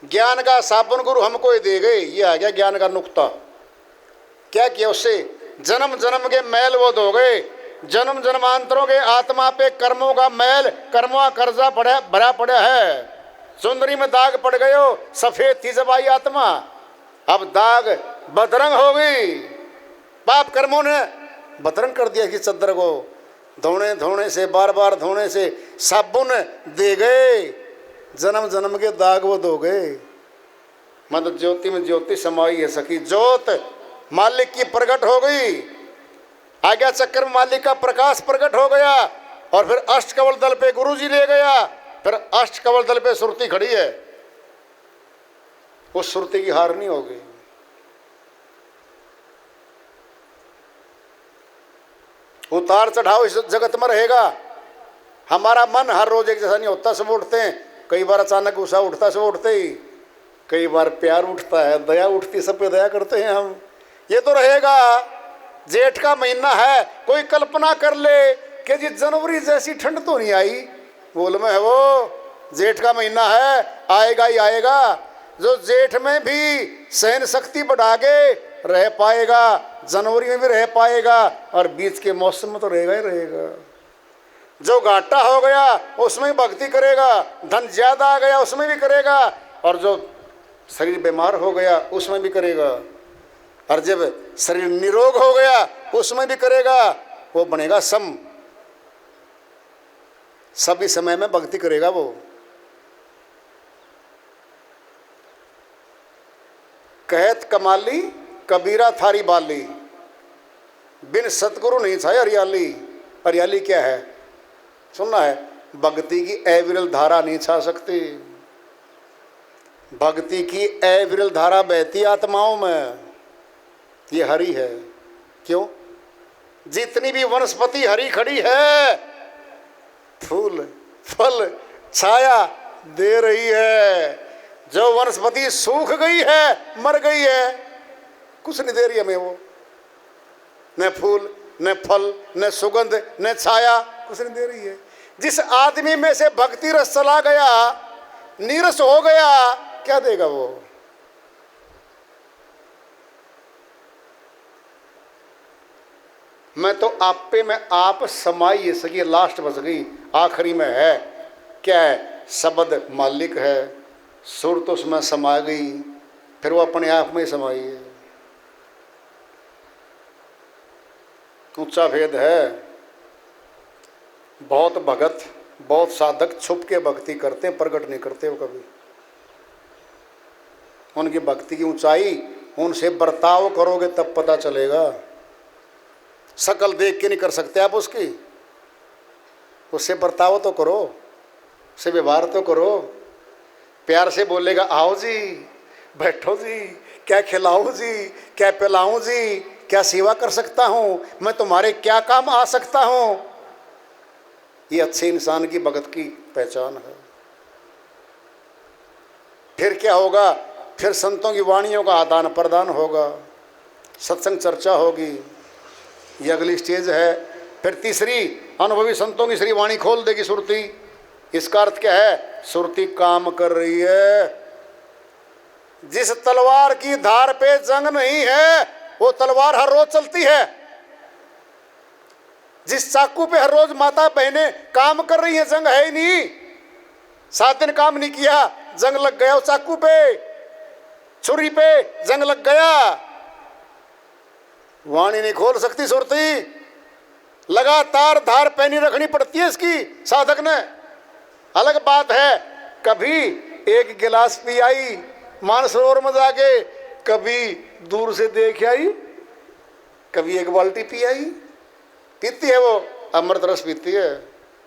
ज्ञान का साबुन गुरु हमको ही दे गए। ये आ गया ज्ञान का नुक्ता। क्या किया उससे? जन्म जन्म के मैल वो धो गए, जन्म जन्मांतरों के आत्मा पे कर्मों का मैल, कर्मों का कर्जा भरा पड़ा है। सुंदरी में दाग पड़ गए हो, सफेद थी जब आई आत्मा, अब दाग बदरंग हो गई। पाप कर्मों ने बदरंग कर दिया कि चद्दर को धोने धोने से, बार बार धोने से साबुन दे गए, जन्म जन्म के दाग वो धो गए। मतलब ज्योति में ज्योति समाई है सखी, ज्योत मालिक की प्रकट हो गई। आज्ञा चक्र में मालिक का प्रकाश प्रकट हो गया। और फिर अष्टकमल दल पे गुरु जी ले गया, फिर अष्टकमल दल पे सुरती खड़ी है। उस सुरती की हार नहीं होगी। उतार चढ़ाव इस जगत में रहेगा। हमारा मन हर रोज एक जैसा नहीं होता। सब उठते हैं, कई बार अचानक गुस्सा उठता, सब उठते ही, कई बार प्यार उठता है, दया उठती, सब पे दया करते हैं हम। ये तो रहेगा। जेठ का महीना है, कोई कल्पना कर ले कि जी जनवरी जैसी ठंड तो नहीं आई, बोल में है वो, जेठ का महीना है, आएगा ही आएगा। जो जेठ में भी सहन शक्ति बढ़ा के रह पाएगा, जनवरी में भी रह पाएगा, और बीच के मौसम में तो रहेगा ही रहेगा। जो घाटा हो गया उसमें भक्ति करेगा, धन ज्यादा आ गया उसमें भी करेगा, और जो शरीर बीमार हो गया उसमें भी करेगा, और जब शरीर निरोग हो गया उसमें भी करेगा। वो बनेगा सम, सभी समय में भक्ति करेगा वो। कहत कमाली कबीरा थारी बाली, बिन सतगुरु नहीं छाया हरियाली। हरियाली क्या है? सुनना है, भक्ति की अविरल धारा नहीं छा सकती। भक्ति की अविरल धारा बहती आत्माओं में, ये हरि है। क्यों? जितनी भी वनस्पति हरी खड़ी है, फूल फल छाया दे रही है। जो वनस्पति सूख गई है, मर गई है, कुछ नहीं दे रही हमें वो, न फूल न फल न सुगंध न छाया, कुछ नहीं दे रही है। जिस आदमी में से भक्ति रस चला गया, नीरस हो गया, क्या देगा वो? मैं तो आप पे मैं आप समाई सकी, लास्ट बच गई, आखिरी में है क्या है? शब्द मालिक है, सुर तो उसमें समा गई, फिर वो अपने आप में समाई है। ऊंचा भेद है। बहुत भगत, बहुत साधक छुप के भक्ति करते हैं, प्रकट नहीं करते वो कभी। उनकी भक्ति की ऊंचाई, उनसे बर्ताव करोगे तब पता चलेगा। शकल देख के नहीं कर सकते आप उसकी, उससे बर्ताव तो करो, उससे व्यवहार तो करो। प्यार से बोलेगा, आओ जी, बैठो जी, क्या खिलाऊं जी, क्या पिलाऊं जी, क्या सेवा कर सकता हूं, मैं तुम्हारे क्या काम आ सकता हूं। ये अच्छे इंसान की भगत की पहचान है। फिर क्या होगा? फिर संतों की वाणियों का आदान प्रदान होगा, सत्संग चर्चा होगी, ये अगली स्टेज है। फिर तीसरी, अनुभवी संतों की श्री वाणी खोल देगी सुरती। इसका अर्थ क्या है? सुरती काम कर रही है। जिस तलवार की धार पे जंग नहीं है, वो तलवार हर रोज चलती है। जिस चाकू पे हर रोज माता बहनें काम कर रही है, जंग है ही नहीं। 7 दिन काम नहीं किया, जंग लग गया। उस चाकू पे, छुरी पे जंग लग गया। वाणी नहीं खोल सकती सुरती, लगातार धार पैनी रखनी पड़ती है इसकी साधक ने। अलग बात है, कभी एक गिलास पी आई मानसरोवर में जाके, कभी दूर से देख आई, कभी एक बाल्टी पी आई। पीती है वो, अमृत रस पीती है।